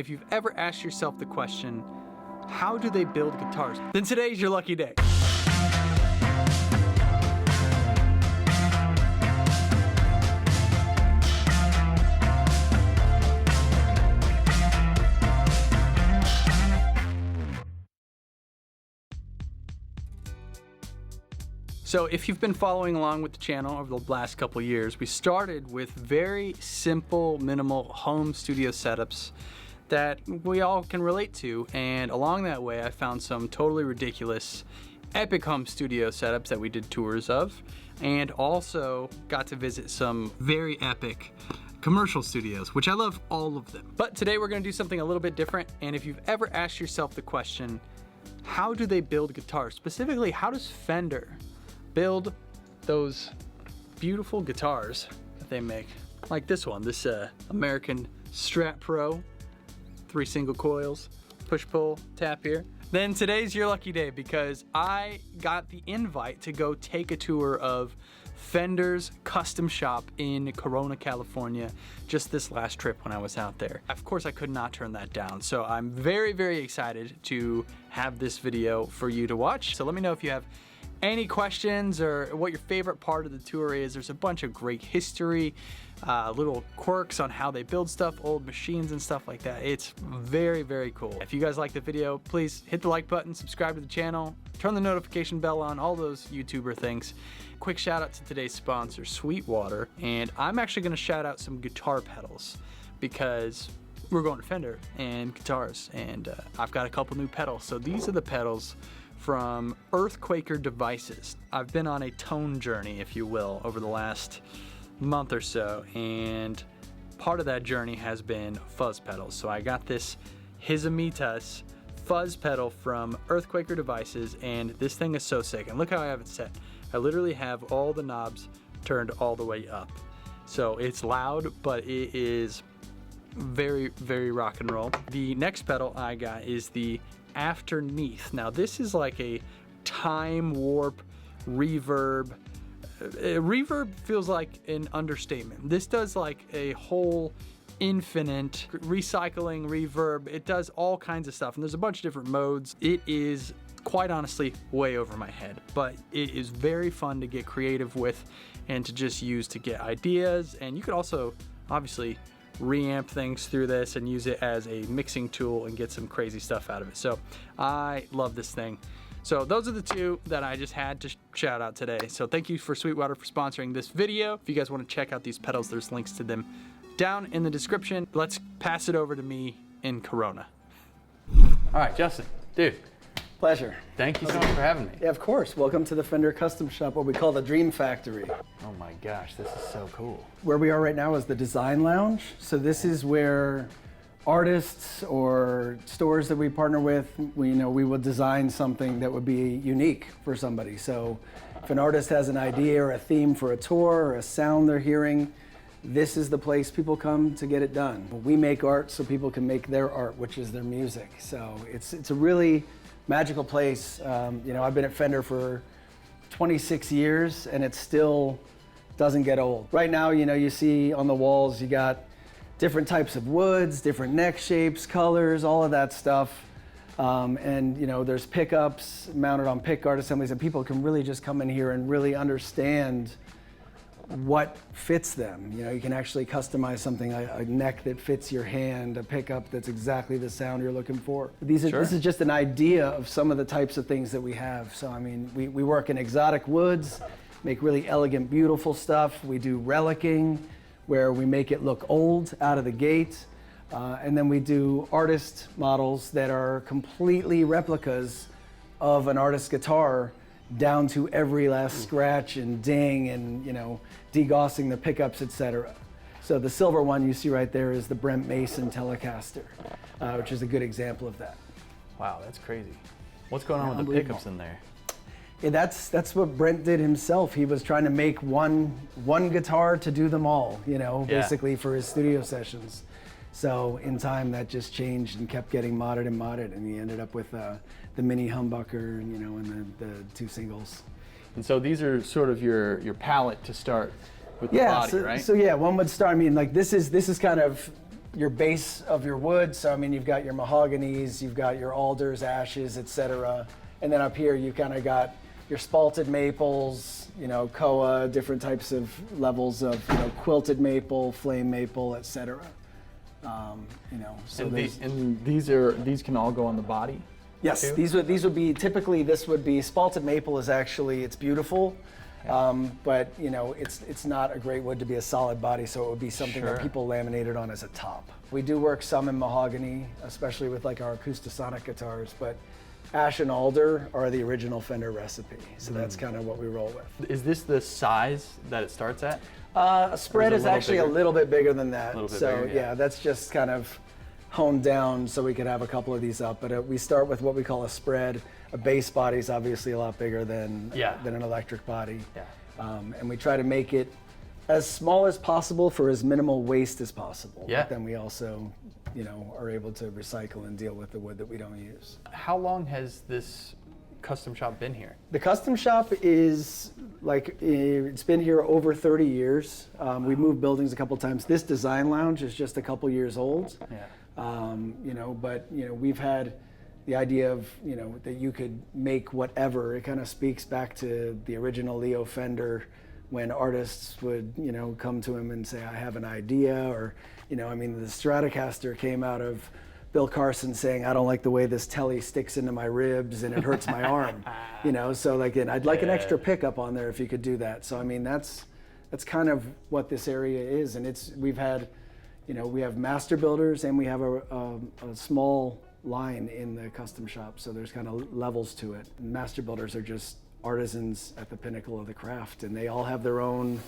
If you've ever asked yourself the question, how do they build guitars? Then today's your lucky day. So if you've been following along with the channel over the last couple years, we started with very simple, minimal home studio setups that we all can relate to, and along that way I found some totally ridiculous epic home studio setups that we did tours of, and also got to visit some very epic commercial studios, which I love all of them. But today we're going to do something a little bit different, and if you've ever asked yourself the question, how do they build guitars? Specifically, how does Fender build those beautiful guitars that they make? Like this one, this American Strat Pro, 3 single coils, push pull tap here. Then today's your lucky day because I got the invite to go take a tour of Fender's custom shop in Corona, California, just this last trip when I was out there. Of course, I could not turn that down. So I'm very, very excited to have this video for you to watch. So let me know if you have any questions or what your favorite part of the tour is. There's a bunch of great history, little quirks on how they build stuff, old machines and stuff like that. It's very, very cool. If you guys like the video, please hit the like button, subscribe to the channel, turn the notification bell on, all those YouTuber things. Quick shout out to today's sponsor, Sweetwater. And I'm actually gonna shout out some guitar pedals because we're going to Fender and guitars, and I've got a couple new pedals. So these are the pedals from Earthquaker Devices. I've been on a tone journey, if you will, over the last month or so, and part of that journey has been fuzz pedals. So I got this Hizamitas fuzz pedal from Earthquaker Devices, and this thing is so sick. And look how I have it set. I literally have all the knobs turned all the way up. So it's loud, but it is very, very rock and roll. The next pedal I got is the Afterneath. Now this is like a time warp reverb. Reverb feels like an understatement. This does like a whole infinite recycling reverb. It does all kinds of stuff, and there's a bunch of different modes. It is quite honestly way over my head, but it is very fun to get creative with and to just use to get ideas. And you could also obviously reamp things through this and use it as a mixing tool and get some crazy stuff out of it. So I love this thing. So those are the two that I just had to shout out today. So thank you for Sweetwater for sponsoring this video. If you guys want to check out these pedals, there's links to them down in the description. Let's pass it over to me in Corona. All right, Justin, dude. Pleasure. Thank you so much for having me. Yeah, of course. Welcome to the Fender Custom Shop, what we call the Dream Factory. Oh my gosh, this is so cool. Where we are right now is the Design Lounge. So this is where artists or stores that we partner with, we will design something that would be unique for somebody. So if an artist has an idea or a theme for a tour or a sound they're hearing, this is the place people come to get it done. We make art so people can make their art, which is their music. So it's a really magical place. I've been at Fender for 26 years and it still doesn't get old. Right now, you see on the walls, you got different types of woods, different neck shapes, colors, all of that stuff. There's pickups mounted on pickguard assemblies, and people can really just come in here and really understand what fits them. You can actually customize something, a neck that fits your hand, a pickup that's exactly the sound you're looking for. This is just an idea of some of the types of things that we have. So, we work in exotic woods, make really elegant, beautiful stuff. We do relicking, where we make it look old out of the gate. And then we do artist models that are completely replicas of an artist's guitar, down to every last scratch and ding and, degaussing the pickups, etc. So the silver one you see right there is the Brem Mason Telecaster, which is a good example of that. Wow, that's crazy. What's going on with the pickups in there? Yeah, that's what Brent did himself. He was trying to make one guitar to do them all, basically for his studio sessions. So in time that just changed and kept getting modded, and he ended up with the mini humbucker, and the 2 singles. And so these are sort of your palette to start with the body, right? So yeah, one would start. This is kind of your base of your wood. So I mean, you've got your mahoganies, you've got your alders, ashes, etc. And then up here, you kind of got your spalted maples, you know, koa, different types of levels of, you know, quilted maple, flame maple, etc. You know, so and these can all go on the body. Yes, too? these would be typically, this would be spalted maple is actually, it's beautiful. But you know, it's not a great wood to be a solid body, so it would be something that people laminated on as a top. We do work some in mahogany, especially with like our Acoustasonic guitars, but ash and alder are the original Fender recipe, so that's kind of what we roll with. Is this the size that it starts at? A spread is actually a little bit bigger than that, so bigger, yeah, that's just kind of honed down so we could have a couple of these up, but we start with what we call a spread. A bass body is obviously a lot bigger than an electric body. And we try to make it as small as possible for as minimal waste as possible. But then we also, you know, are able to recycle and deal with the wood that we don't use. How long has this custom shop been here? The custom shop is like, it's been here over 30 years. We've moved buildings a couple times. This design lounge is just a couple years old. You know, but you know, we've had the idea of, you know, that you could make whatever. It kind of speaks back to the original Leo Fender, when artists would, you know, come to him and say, I have an idea, or, you know, I mean, the Stratocaster came out of Bill Carson saying, I don't like the way this telly sticks into my ribs and it hurts my arm, you know, so like, and I'd like an extra pickup on there if you could do that. So I mean, that's kind of what this area is, and we've had, you know, we have master builders and we have a small line in the custom shop, so there's kind of levels to it. And master builders are just artisans at the pinnacle of the craft, and they all have their own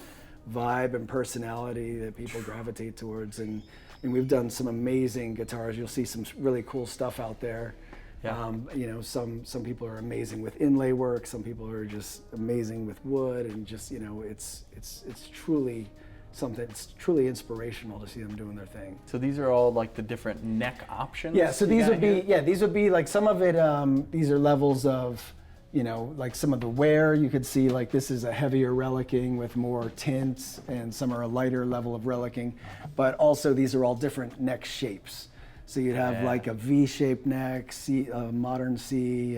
vibe and personality that people gravitate towards. And we've done some amazing guitars. You'll see some really cool stuff out there. You know, some people are amazing with inlay work. Some people are just amazing with wood, and just, you know, it's truly something. It's truly inspirational to see them doing their thing. So these are all like the different neck options? Yeah, so these would be like, some of it, these are levels of, you know, like some of the wear. You could see like this is a heavier relicking with more tints, and some are a lighter level of relicking, but also these are all different neck shapes. So you'd have like a V-shaped neck, a modern C,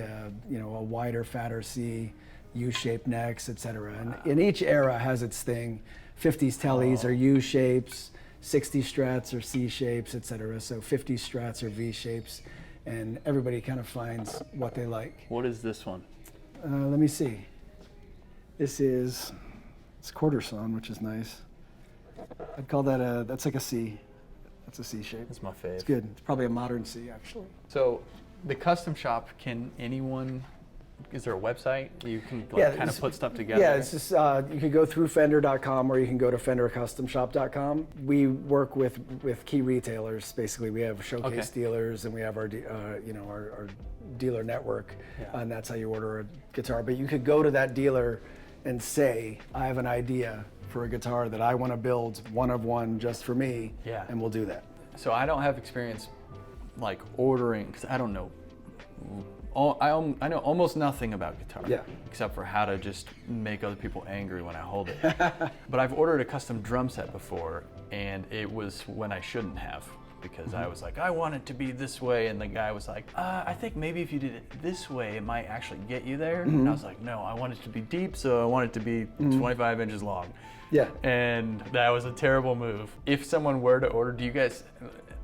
you know, a wider, fatter C, U-shaped necks, etc. And each era has its thing. 50s tellies are U shapes, 60s strats are C shapes, etc. So 50s strats are V shapes, and everybody kind of finds what they like. What is this one? Let me see. It's quarter sawn, which is nice. I'd call that that's like a C. That's a C shape. That's my fave. It's good. It's probably a modern C, actually. So the custom shop, can anyone, is there a website you can like kind of put stuff together? Yeah, it's just, you could go through fender.com, or you can go to fendercustomshop.com. We work with key retailers. Basically, we have showcase dealers, and we have our you know, our dealer network, and that's how you order a guitar. But you could go to that dealer and say, I have an idea for a guitar that I want to build one of one just for me, and we'll do that. So I don't have experience like ordering, because I don't know. I know almost nothing about guitar, except for how to just make other people angry when I hold it. But I've ordered a custom drum set before, and it was when I shouldn't have, because I was like, I want it to be this way, and the guy was like, I think maybe if you did it this way, it might actually get you there. And I was like, no, I want it to be deep, so I want it to be 25 inches long. And that was a terrible move. If someone were to order, do you guys,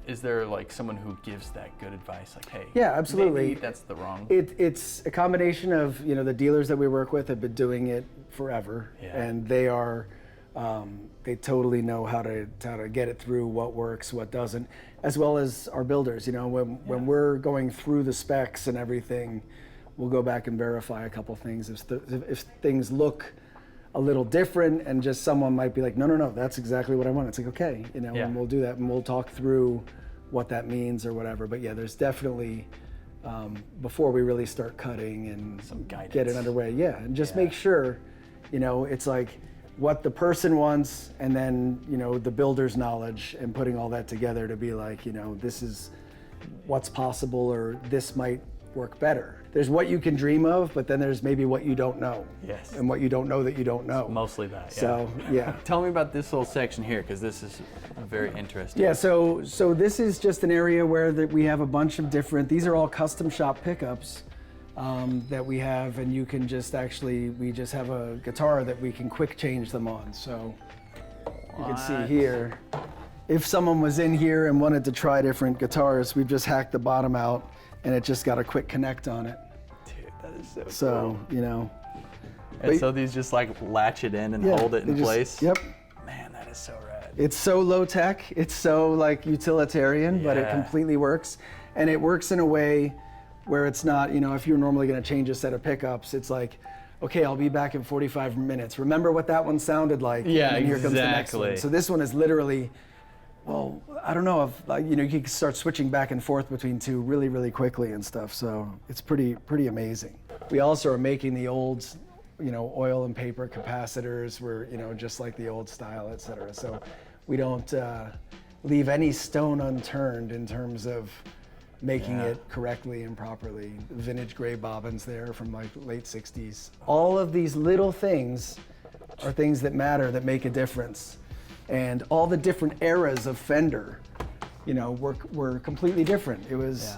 is there like someone who gives that good advice? Like, hey, absolutely. Maybe that's the wrong. It's a combination of, you know, the dealers that we work with have been doing it forever, and they are, they totally know how to get it through, what works, what doesn't, as well as our builders. You know, when we're going through the specs and everything, we'll go back and verify a couple things. If things look a little different, and just someone might be like, no, that's exactly what I want. It's like, okay, you know, and we'll do that, and we'll talk through what that means or whatever. But yeah, there's definitely, before we really start cutting and some guidance, get it underway, and just make sure, you know, it's like what the person wants, and then, you know, the builder's knowledge, and putting all that together to be like, you know, this is what's possible, or this might work better. There's what you can dream of, but then there's maybe what you don't know. Yes. And what you don't know that you don't know. Mostly that, yeah. So, yeah. Tell me about this little section here, because this is very interesting. Yeah, so this is just an area where we have a bunch of different, these are all custom shop pickups that we have, and you can just we just have a guitar that we can quick change them on. So you can see here, if someone was in here and wanted to try different guitars, we've just hacked the bottom out, and it just got a quick connect on it. Dude, that is so cool. So, you know. And so these just like latch it in and hold it in place? Yep. Man, that is so rad. It's so low tech, it's so like utilitarian, but it completely works. And it works in a way where it's not, you know, if you're normally gonna change a set of pickups, it's like, okay, I'll be back in 45 minutes. Remember what that one sounded like? Yeah, and here comes the next one. So this one is literally, well, I don't know if, like, you know, you can start switching back and forth between two really, really quickly and stuff. So it's pretty amazing. We also are making the old, you know, oil and paper capacitors. We're, you know, just like the old style, et cetera. So we don't leave any stone unturned in terms of making it correctly and properly. Vintage gray bobbins there from like late 60s. All of these little things are things that matter, that make a difference. And all the different eras of Fender, you know, were completely different. It was,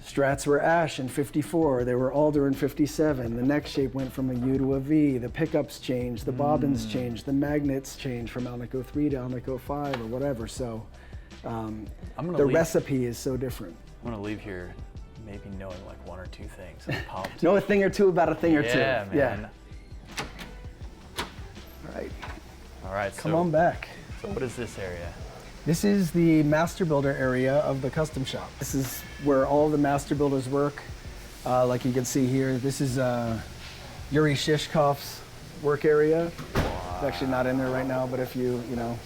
Strats were ash in 54, they were alder in 57. The neck shape went from a U to a V, the pickups changed, the bobbins changed, the magnets changed from Alnico 3 to Alnico 5 or whatever. So the recipe is so different. I'm gonna leave here maybe knowing like one or two things. I'm pumped. Know a thing or two about a thing or two. Yeah, man. All right. Come on back. So what is this area? This is the master builder area of the custom shop. This is where all the master builders work. Like you can see here, this is Yuri Shishkov's work area. It's actually not in there right now, but if you know,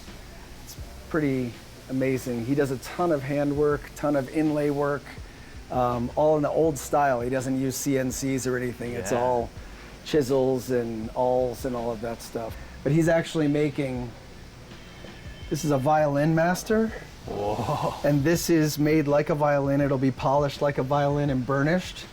it's pretty amazing. He does a ton of handwork, ton of inlay work, all in the old style. He doesn't use CNCs or anything. It's all chisels and awls and all of that stuff. But he's actually making, this is a violin master. Whoa. And this is made like a violin. It'll be polished like a violin and burnished.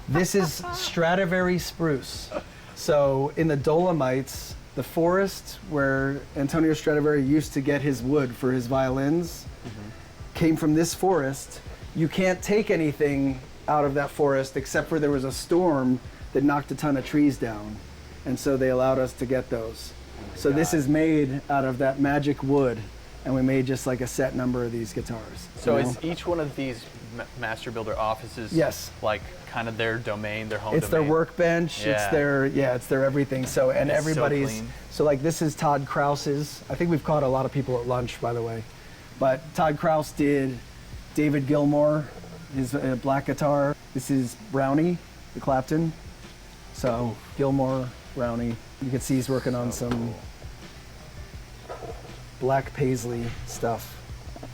This is Stradivari Spruce. So in the Dolomites, the forest where Antonio Stradivari used to get his wood for his violins came from this forest. You can't take anything out of that forest except for there was a storm that knocked a ton of trees down. And so they allowed us to get those. So this is made out of that magic wood, and we made just like a set number of these guitars. So is each one of these master builder offices like kind of their domain, their home domain? It's their workbench, it's their everything. So, and everybody's, so like this is Todd Krause's. I think we've caught a lot of people at lunch, by the way. But Todd Krause did David Gilmour, his black guitar. This is Brownie, the Clapton. So Gilmour, Brownie. You can see he's working on some black paisley stuff.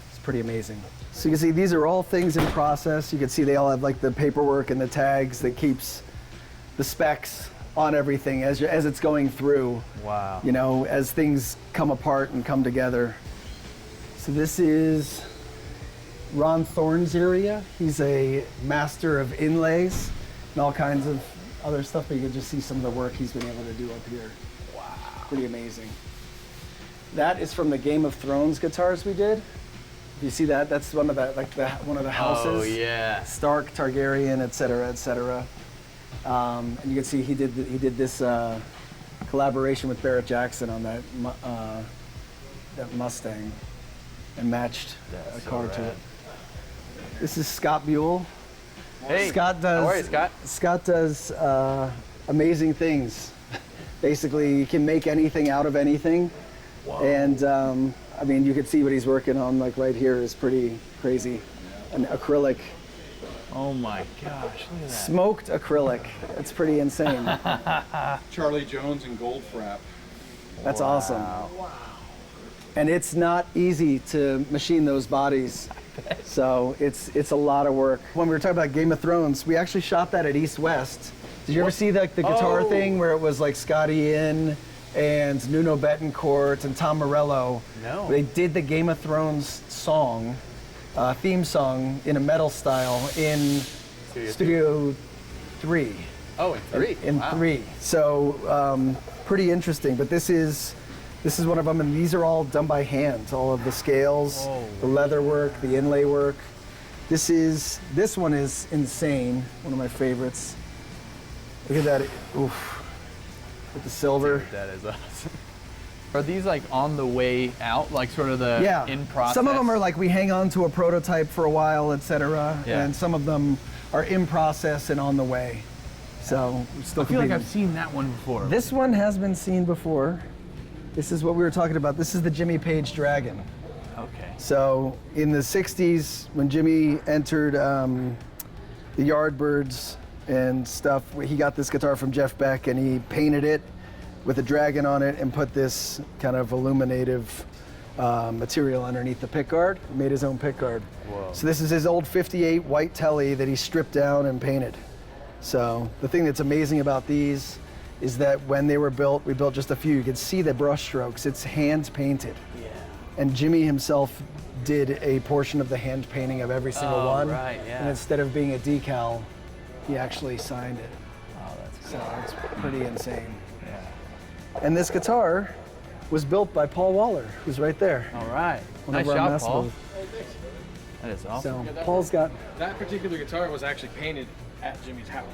It's pretty amazing. So you can see these are all things in process. You can see they all have like the paperwork and the tags that keeps the specs on everything as it's going through. Wow. You know, as things come apart and come together. So this is Ron Thorne's area. He's a master of inlays and all kinds of other stuff, but you can just see some of the work he's been able to do up here. Wow. Pretty amazing. That is from the Game of Thrones guitars we did. If you see that, that's one of the one of the houses. Oh yeah. Stark, Targaryen, et cetera, et cetera. And you can see he did this collaboration with Barrett Jackson on that Mustang and matched a car to it. This is Scott Buell. Hey, Scott does. How are you, Scott? Scott does amazing things. Basically, he can make anything out of anything. Wow. And I mean, you can see what he's working on. Like right here is pretty crazy. An acrylic. Oh my gosh! Look at that. Smoked acrylic. It's pretty insane. Charlie Jones and Goldfrapp. That's awesome. Wow. And it's not easy to machine those bodies. So it's a lot of work. When we were talking about Game of Thrones, we actually shot that at East West. Did you ever see the guitar thing where it was like Scotty Ian and Nuno Bettencourt and Tom Morello? No. They did the Game of Thrones song, theme song in a metal style in Studio 3. Oh, in 3. In Wow. 3. So pretty interesting. But this is one of them, and these are all done by hand. All of the scales, the leather work, the inlay work. This one is insane. One of my favorites. Look at that. Oof. With the silver. Dude, that is awesome. Are these like on the way out, like sort of the in process? Some of them are like we hang on to a prototype for a while, etc. Yeah. And some of them are in process and on the way. So we still I feel like compete. I've seen that one before. This one has been seen before. This is what we were talking about. This is the Jimmy Page Dragon. Okay. So in the 60s, when Jimmy entered the Yardbirds and stuff, he got this guitar from Jeff Beck and he painted it with a dragon on it and put this kind of illuminative material underneath the pickguard. He made his own pickguard. Whoa. So this is his old 58 white Telly that he stripped down and painted. So the thing that's amazing about these is that when they were built, we built just a few. You can see the brush strokes. It's hand painted. Yeah. And Jimmy himself did a portion of the hand painting of every single one. Right, yeah. And instead of being a decal, he actually signed it. Oh, that's So it's pretty insane. Yeah. And this guitar was built by Paul Waller, who's right there. All right. One Nice of our job, master Paul. builders. That is awesome. So Paul's got, That particular guitar was actually painted at Jimmy's house.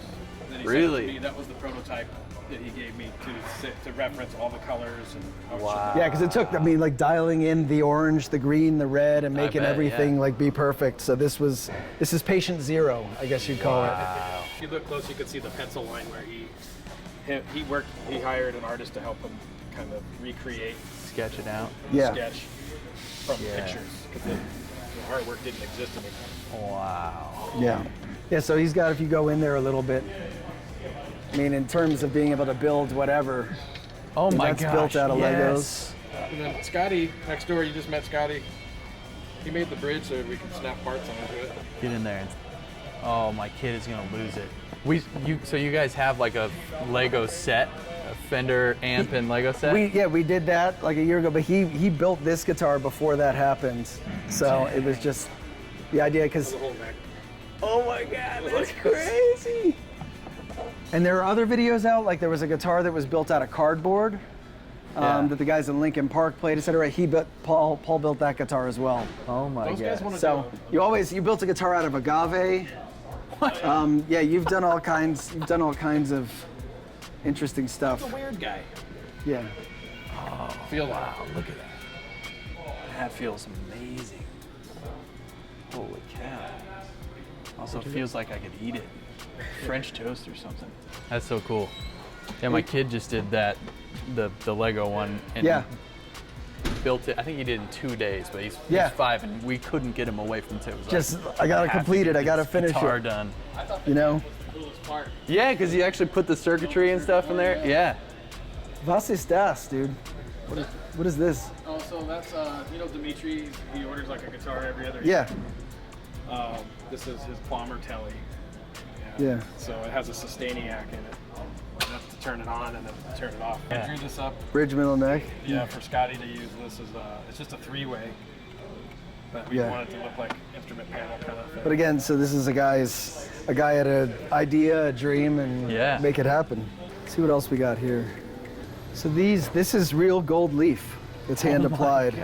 And then he sent it Really? to me. That was the prototype that he gave me to reference all the colors and how it should Wow. yeah, because it took, I mean, like dialing in the orange, the green, the red, and making bet, everything yeah. like be perfect. So this is patient zero, I guess you'd call it. If you look close, you can see the pencil line where he hired an artist to help him kind of recreate Sketch it out. Yeah. sketch from Yeah. pictures because the artwork didn't exist anymore. Wow. Yeah. Yeah, so he's got, if you go in there a little bit, I mean, in terms of being able to build whatever, Oh my that's gosh. built out of yes. Legos. And then Scotty next door, you just met Scotty. He made the bridge so we could snap parts onto it. Get in there. Oh, my kid is gonna lose it. So you guys have like a Lego set, a Fender amp and Lego set? We did that like a year ago, but he built this guitar before that happened. So it was just the idea, because The whole neck. oh my God, that's crazy. And there are other videos out, like there was a guitar that was built out of cardboard that the guys in Lincoln Park played, etc. Paul built that guitar as well. Oh my Those guys god. want to So you built a guitar out of agave. What? Yeah, you've done all kinds of interesting stuff. He's a weird guy. Yeah. Feel like. Wow, look at that. That feels amazing. Holy cow. Also feels like I could eat it. French toast or something. That's so cool. Yeah, my kid just did that, the Lego one, and Yeah. built it. I think he did it in 2 days, but he's 5, and we couldn't get him away from it. It was Just, like, I gotta have complete get it, I gotta this finish guitar it. done. You know? The coolest part. Yeah, because you actually put the circuitry and stuff in there. Yeah. Was ist das, dude? What is this? Oh, so that's Dimitri. He orders like a guitar every other Yeah. year. This is his Plumber Telly. Yeah. So it has a Sustainiac in it. That's to turn it on and then to turn it off. Yeah. I drew this up. Bridge middle neck. Yeah, for Scotty to use. This is it's just a 3-way, but we Yeah. want it to look like instrument panel kind of thing. But again, so this is a guy had an idea, a dream, and Yeah. make it happen. Let's see what else we got here. So this is real gold leaf. It's hand applied.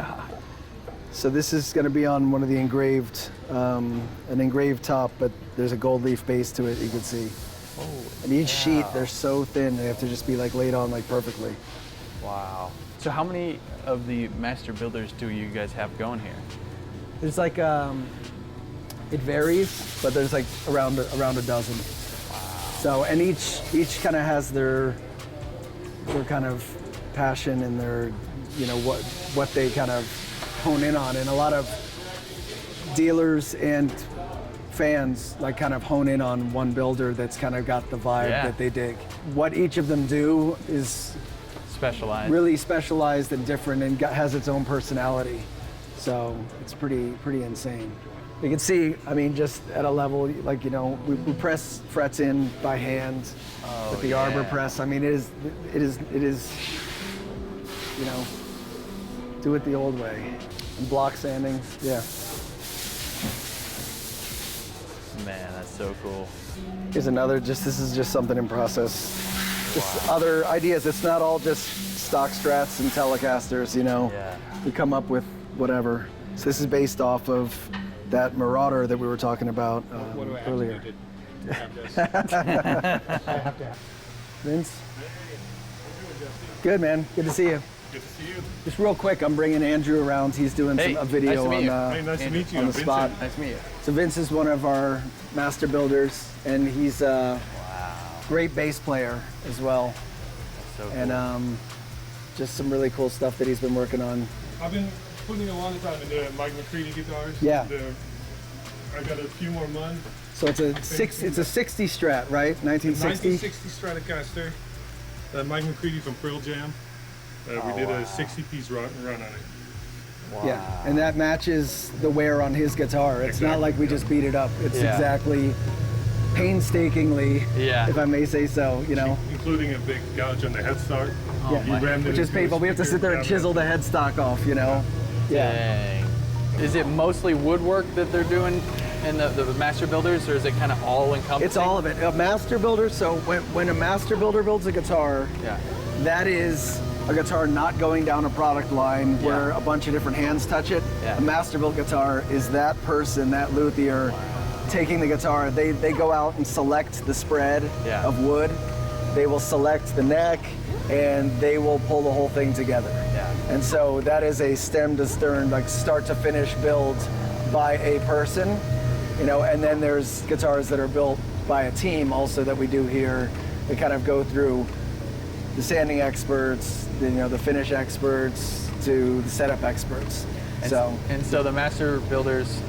So this is going to be on one of the engraved, an engraved top, but there's a gold leaf base to it. You can see. And each sheet, they're so thin, they have to just be like laid on like perfectly. Wow. So how many of the master builders do you guys have going here? There's like it varies, but there's like around a dozen. Wow. So and each kind of has their kind of passion and their what they kind of hone in on, and a lot of dealers and fans like kind of hone in on one builder that's kind of got the vibe that they dig. What each of them do is Specialized. really specialized and different and has its own personality. So it's pretty insane. You can see, I mean, just at a level, like, we press frets in by hand with the arbor press. I mean, it is, do it the old way. And block sanding, yeah. Man, that's so cool. Here's another, this is just something in process. Just other ideas. It's not all just stock Strats and Telecasters, you know. Yeah. We come up with whatever. So this is based off of that Marauder that we were talking about What do I have earlier. to do to have this? I have to have. Vince? Good, man. Good to see you. Good to see you. Just real quick, I'm bringing Andrew around. He's doing Hey, a video nice to meet you. on, Hey, nice to meet you. on I'm the spot. Vincent. Nice to meet you. So Vince is one of our master builders, and he's a great bass player as well. So cool. And just some really cool stuff that he's been working on. I've been putting a lot of time into Mike McCready guitars. Yeah. And, I got a few more months. So it's a 60 Strat, right? 1960. 1960 Stratocaster. Mike McCready from Pearl Jam. We did a 60-piece run on it. Wow. Yeah, and that matches the wear on his guitar. It's not Exactly, like we just beat it up. It's Yeah. exactly, painstakingly, Yeah. if I may say so, you know. Including a big gouge on the headstock. Yeah. He rammed it Which is into a painful. We have to speaker sit there and cabinet. chisel the headstock off, you know. Yeah. Dang. Is it mostly woodwork that they're doing in the master builders, or is it kind of all encompassing? It's all of it. A master builder, so when a master builder builds a guitar, Yeah. that is a guitar not going down a product line where Yeah. a bunch of different hands touch it. Yeah. A master built guitar is that person, that luthier, taking the guitar. They go out and select the spread Yeah. of wood. They will select the neck, and they will pull the whole thing together. Yeah. And so that is a stem to stern, like start to finish build by a person, you know, and then there's guitars that are built by a team also that we do here. They kind of go through the sanding experts, the finish experts to the setup experts. And so the master builders,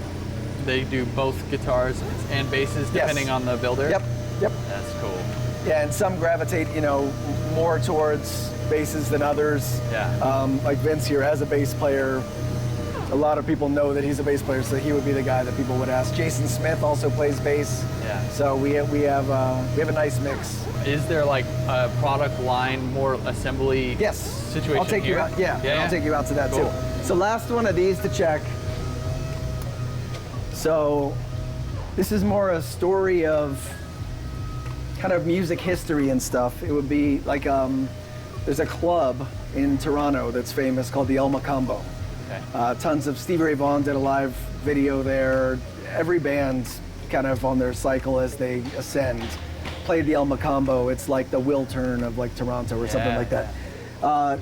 they do both guitars and basses Yes. depending on the builder? Yep. That's cool. Yeah, and some gravitate, more towards basses than others. Yeah. Like Vince here as a bass player, a lot of people know that he's a bass player, so he would be the guy that people would ask. Jason Smith also plays bass. Yeah. So we have a nice mix. Is there like a product line, more assembly Yes. situation I'll take here? you out. Yeah, I'll take you out to that Cool. too. So last one of these to check. So this is more a story of kind of music history and stuff. It would be like there's a club in Toronto that's famous called the El Macambo. Okay. Tons of Stevie Ray Vaughan did a live video there. Every band kind of on their cycle as they ascend played the El Macambo. It's like the Wiltern of like Toronto or something like that.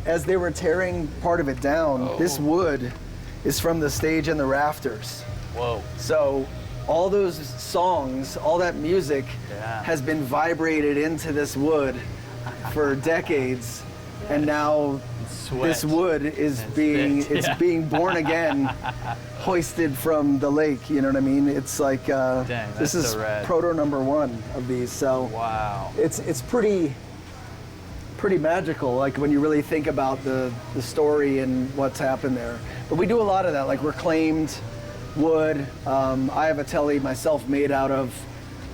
As they were tearing part of it down, this wood is from the stage and the rafters. Whoa. So all those songs, all that music Yeah. has been vibrated into this wood for decades, and now Sweat. this wood is spit. being born again, hoisted from the lake. You know what I mean? It's like Dang, this that's is so rad. proto number one of these. So Wow. it's pretty magical, like when you really think about the story and what's happened there. But we do a lot of that, like reclaimed wood. I have a telly myself made out of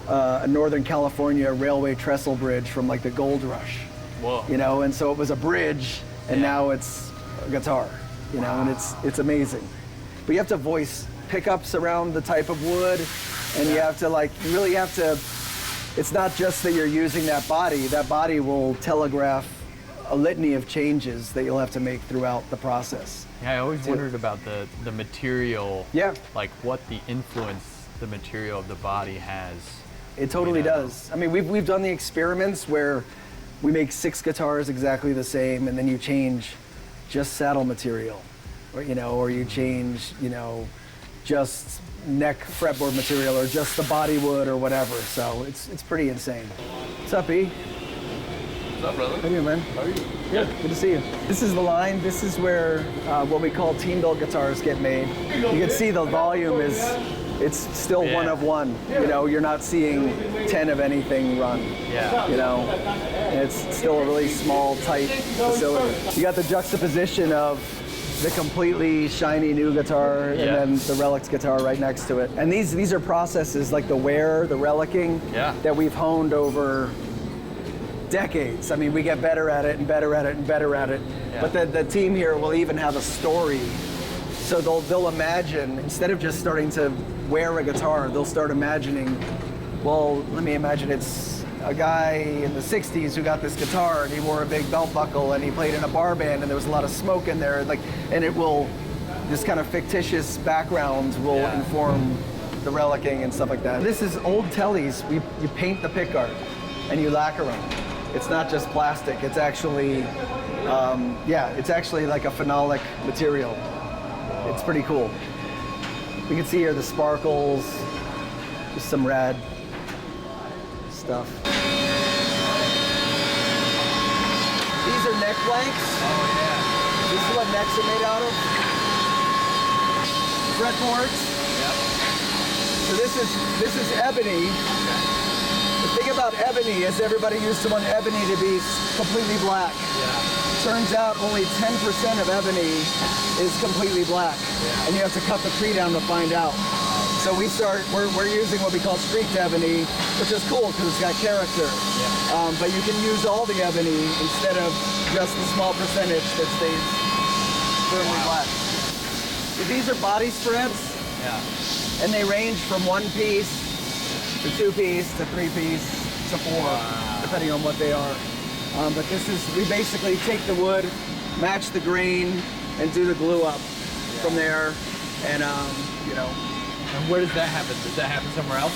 a Northern California railway trestle bridge from like the gold rush. Whoa. And so it was a bridge, and Yeah. now it's a guitar, and it's amazing. But you have to voice pickups around the type of wood, and you have to you really have to, it's not just that you're using that body will telegraph a litany of changes that you'll have to make throughout the process. Yeah, I always wondered about the material. Yeah. Like what the influence the material of the body has. It totally You know? does. I mean, we've done the experiments where we make 6 guitars exactly the same, and then you change just saddle material, or you change, just neck fretboard material, or just the body wood, or whatever. So it's pretty insane. What's up, E? What's up, brother? How you doing, man? How are you? Good to see you. This is the line. This is where what we call team-built guitars get made. You can see the volume it's still Yeah. one of one. You're not seeing 10 of anything run. Yeah. And it's still a really small, tight facility. You got the juxtaposition of the completely shiny new guitar and Yeah. then the Relics guitar right next to it. And these are processes like the wear, the relicking, Yeah. that we've honed over decades. I mean, we get better at it and better at it and better at it. Yeah. But the team here will even have a story. So they'll imagine, instead of just starting to wear a guitar, they'll start imagining, well, let me imagine it's a guy in the 60s who got this guitar and he wore a big belt buckle and he played in a bar band and there was a lot of smoke in there, like, and it will, this kind of fictitious backgrounds will inform the relicing and stuff like that. This is old tellies. You paint the pickguard and you lacquer them. It's not just plastic. It's actually, it's actually like a phenolic material. It's pretty cool. You can see here the sparkles, just some rad stuff. These are neck blanks. Oh yeah. This is what necks are made out of. Fretboards. Yep. So this is ebony. The thing about ebony is everybody used to want ebony to be completely black. Yeah. Turns out only 10% of ebony is completely black, and you have to cut the tree down to find out. So we're using what we call streaked ebony, which is cool because it's got character. Yeah. But you can use all the ebony instead of just the small percentage that stays firmly black. So these are body spreads, and they range from 1 piece to 2 piece to 3 piece to 4, depending on what they are. But we basically take the wood, match the grain, and do the glue up from there. And, you know. And where does that happen? Does that happen somewhere else?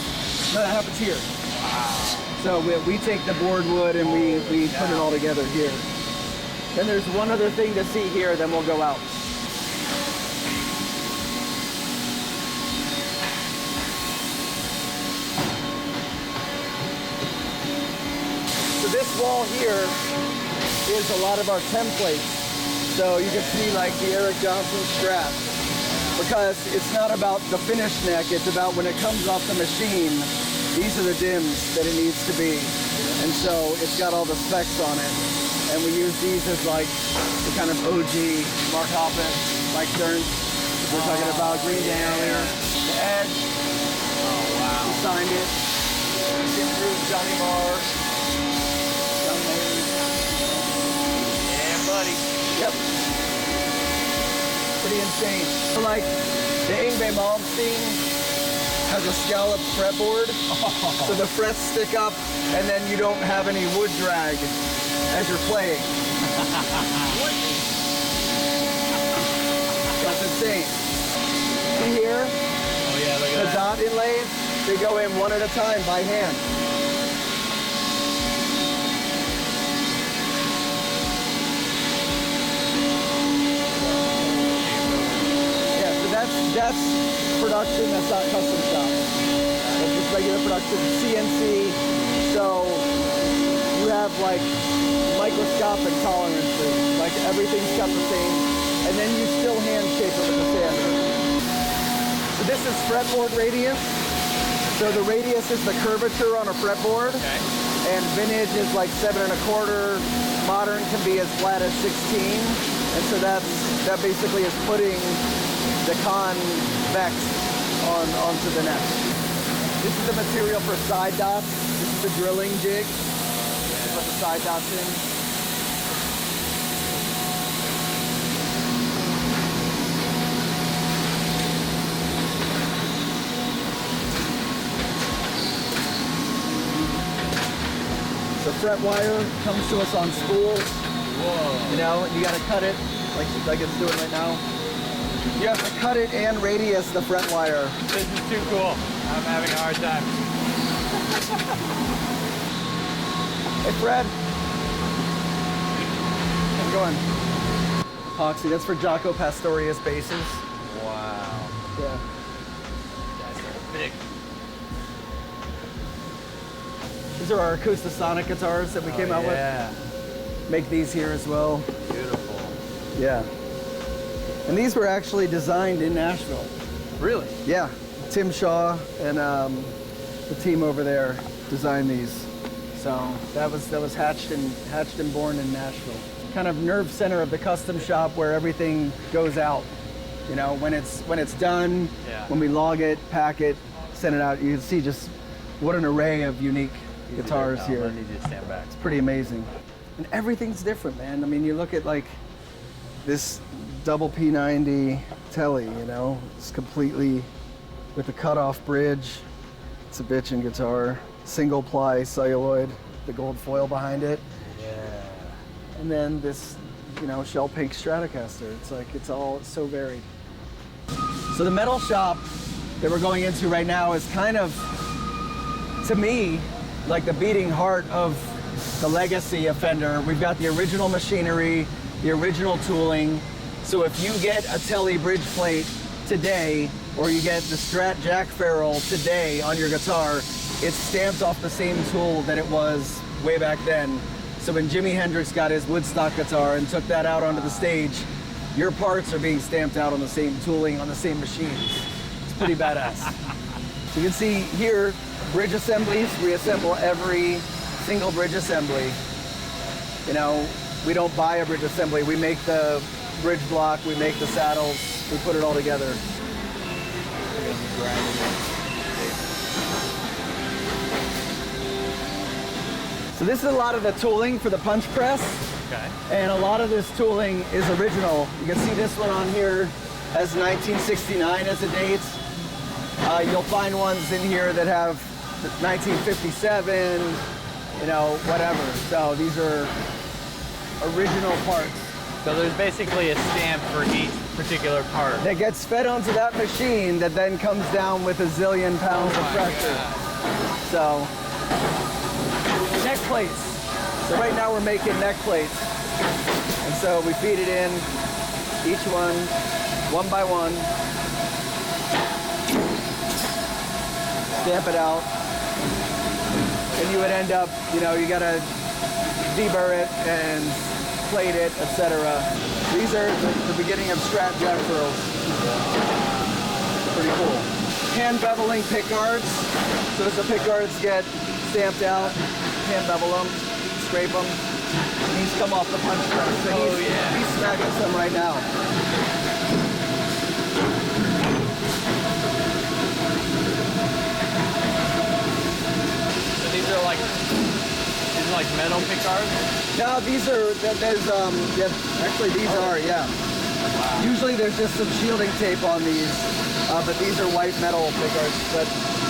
No, that happens here. Wow. So we take the board wood and we put it all together here. Then there's one other thing to see here, then we'll go out. So this wall here is a lot of our templates. So you can see like the Eric Johnson strap. Because it's not about the finished neck, it's about when it comes off the machine, these are the dims that it needs to be. And so it's got all the specs on it. And we use these as like the kind of OG Mark Hoppus, Mike Stearns. We're talking about Green Day earlier. The Edge. Oh, wow. He signed it. Jim Bruce, Johnny Marr. John Mayer. Yeah, buddy. Yep. Pretty insane. So like the Yngwie Malmsteen has a scalloped fretboard, so the frets stick up and then you don't have any wood drag as you're playing. That's insane. See here? Oh yeah, look at the dot inlays, they go in one at a time by hand. That's production, that's not custom shop. That's just regular production, CNC. So you have like microscopic tolerances, like everything's got the same, and then you still hand shape it with the sander. So this is fretboard radius. So the radius is the curvature on a fretboard, and vintage is like 7 1/4. Modern can be as flat as 16, and so that basically is putting the convex onto the neck. This is the material for side dots. This is the drilling jig. You put the side dots in. The fret wire comes to us on spools. Whoa. You know, you gotta cut it like it's doing right now. You have to cut it and radius the fret wire. This is too cool. I'm having a hard time. Hey Fred. How's it going? Epoxy, that's for Jaco Pastorius bases. Wow. Yeah. That's big. These are our Acoustasonic guitars that we came out with. Make these here as well. Beautiful. Yeah. And these were actually designed in Nashville. Really? Yeah. Tim Shaw and the team over there designed these. So that was hatched and born in Nashville. Kind of nerve center of the custom shop where everything goes out. You know, when it's done, when we log it, pack it, send it out, you can see just what an array of unique guitars here. I need you to stand back. It's pretty amazing. And everything's different, man. I mean, you look at like this double P90 Telly, you know, it's completely with the cutoff bridge. It's a bitchin' guitar. Single ply celluloid, the gold foil behind it. Yeah. And then this, you know, shell pink Stratocaster. It's like, it's so varied. So the metal shop that we're going into right now is kind of, to me, like the beating heart of the legacy of Fender. We've got the original machinery, the original tooling. So if you get a Tele bridge plate today, or you get the Strat Jack Ferrule today on your guitar, it's stamped off the same tool that it was way back then. So when Jimi Hendrix got his Woodstock guitar and took that out onto the stage, your parts are being stamped out on the same tooling, on the same machines. It's pretty badass. So you can see here, bridge assemblies, we assemble every single bridge assembly. You know, we don't buy a bridge assembly, we make the bridge block, we make the saddles, we put it all together. So this is a lot of the tooling for the punch press. Okay. And a lot of this tooling is original. You can see this one on here has 1969 as a date. You'll find ones in here that have 1957, you know, whatever. So these are original parts. So there's basically a stamp for each particular part. That gets fed onto that machine that then comes down with a zillion pounds of pressure. So, neck plates. So right now we're making neck plates. And so we feed it in, each one by one. Stamp it out. And you would end up, you know, you gotta deburr it and plate it, etc. These are the beginning of Strat Jack Ferrules. Pretty cool. Hand beveling Pickards. So as the Pickards get stamped out, hand bevel them, scrape them. These come off the punch press. So he's smacking some right now. So these are like metal Pickards? No, these are, actually these are, yeah. Wow. Usually there's just some shielding tape on these, but these are white metal Pickards.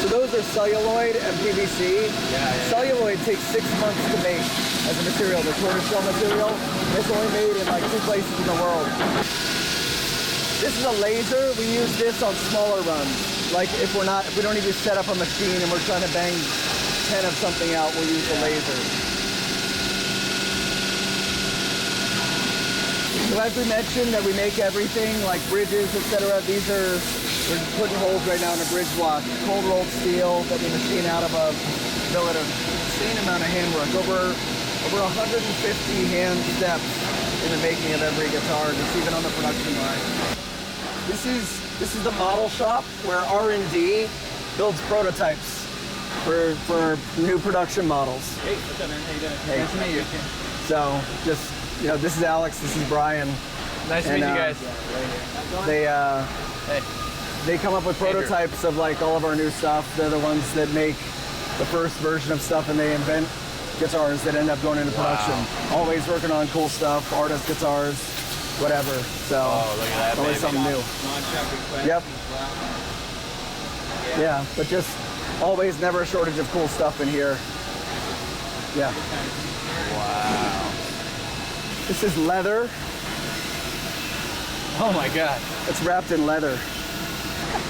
So those are celluloid and PVC. Celluloid takes 6 months to make as a material, the tortoiseshell material. It's only made in like 2 places in the world. This is a laser. We use this on smaller runs. Like if we don't need to set up a machine and we're trying to bang 10 of something out, we'll use the laser. So as we mentioned that we make everything like bridges, etc. We're putting holes right now in a bridge block. Cold rolled steel that we machine out of a billet of insane amount of handwork. Over 150 hand steps in the making of every guitar, just even on the production line. This is the model shop where R&D builds prototypes for new production models. Hey, what's up, man? How you doing? Hey. Nice to meet you. So just, you know, this is Alex, this is Brian. Nice to meet you guys. They come up with prototypes of like all of our new stuff. They're the ones that make the first version of stuff, and they invent guitars that end up going into production. Always working on cool stuff, artist guitars, whatever. So look at that, always something new. Yep. Yeah, but just always never a shortage of cool stuff in here. Yeah. Wow. This is leather. Oh my God. It's wrapped in leather.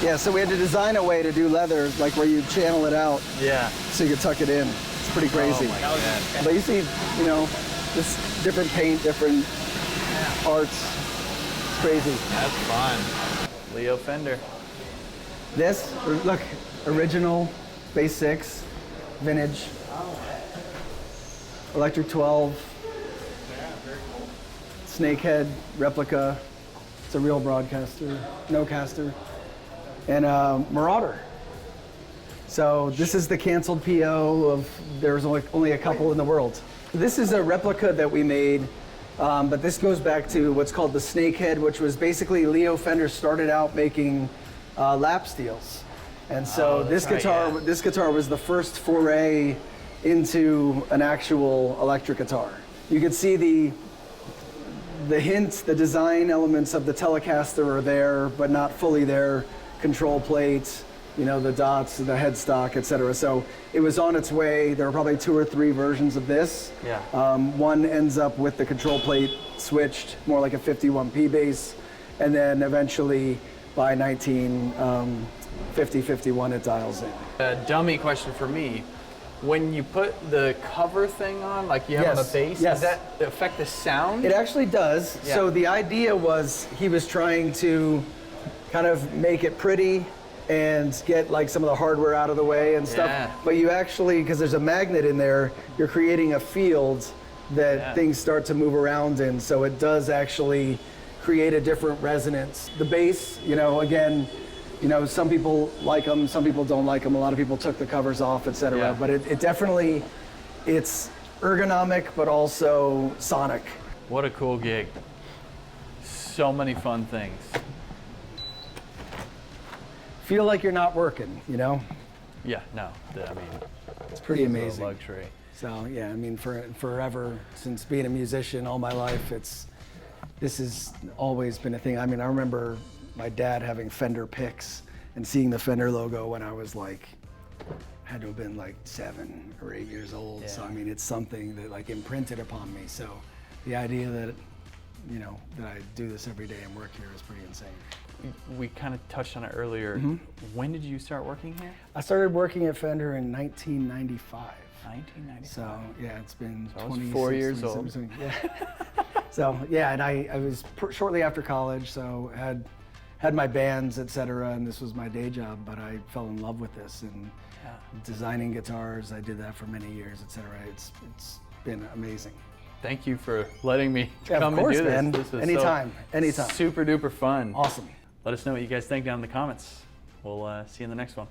Yeah, so we had to design a way to do leather, like where you channel it out. Yeah. So you could tuck it in. It's pretty crazy. Oh my God. But you see, you know, just different paint, different parts. It's crazy. That's fun. Leo Fender. This, look, original, Bass 6, vintage, Electric 12, Snakehead replica. It's a real broadcaster, no caster, and Marauder. So this is the canceled PO of, there's only a couple in the world. This is a replica that we made, but this goes back to what's called the Snakehead, which was basically Leo Fender started out making lap steels. And so this guitar was the first foray into an actual electric guitar. You could see the hints, the design elements of the Telecaster are there, but not fully there. Control plates, you know, the dots, the headstock, etc. So it was on its way. There were probably 2 or 3 versions of this. Yeah. One ends up with the control plate switched, more like a 51P bass, and then eventually by 1950-51 it dials in. A dummy question for me. When you put the cover thing on, like you have on the bass, yes. does that affect the sound? It actually does. Yeah. So the idea was he was trying to kind of make it pretty and get like some of the hardware out of the way and stuff. Yeah. But you actually, because there's a magnet in there, you're creating a field that things start to move around in. So it does actually create a different resonance. The bass, you know, again, you know, some people like them, some people don't like them. A lot of people took the covers off, etc. Yeah. But it definitely, it's ergonomic, but also sonic. What a cool gig. So many fun things. Feel like you're not working, you know? Yeah, no, I mean, It's pretty it's a amazing. luxury. So yeah, I mean, forever, since being a musician all my life, this has always been a thing. I mean, I remember my dad having Fender picks and seeing the Fender logo when I was like, had to have been like 7 or 8 years old. Yeah. So I mean, it's something that like imprinted upon me. So the idea that, you know, that I do this every day and work here is pretty insane. We kind of touched on it earlier. When did you start working here? I started working at Fender in 1995. 1995. So yeah, it's been So I was 26, 4 years 27, yeah. So yeah, and I was shortly after college, so had my bands, etc. And this was my day job, but I fell in love with this and designing guitars. I did that for many years, etc. It's been amazing. Thank you for letting me Yeah, come of course, and do this. man. This was Anytime, so anytime. Super duper fun. Awesome. Let us know what you guys think down in the comments. We'll see you in the next one.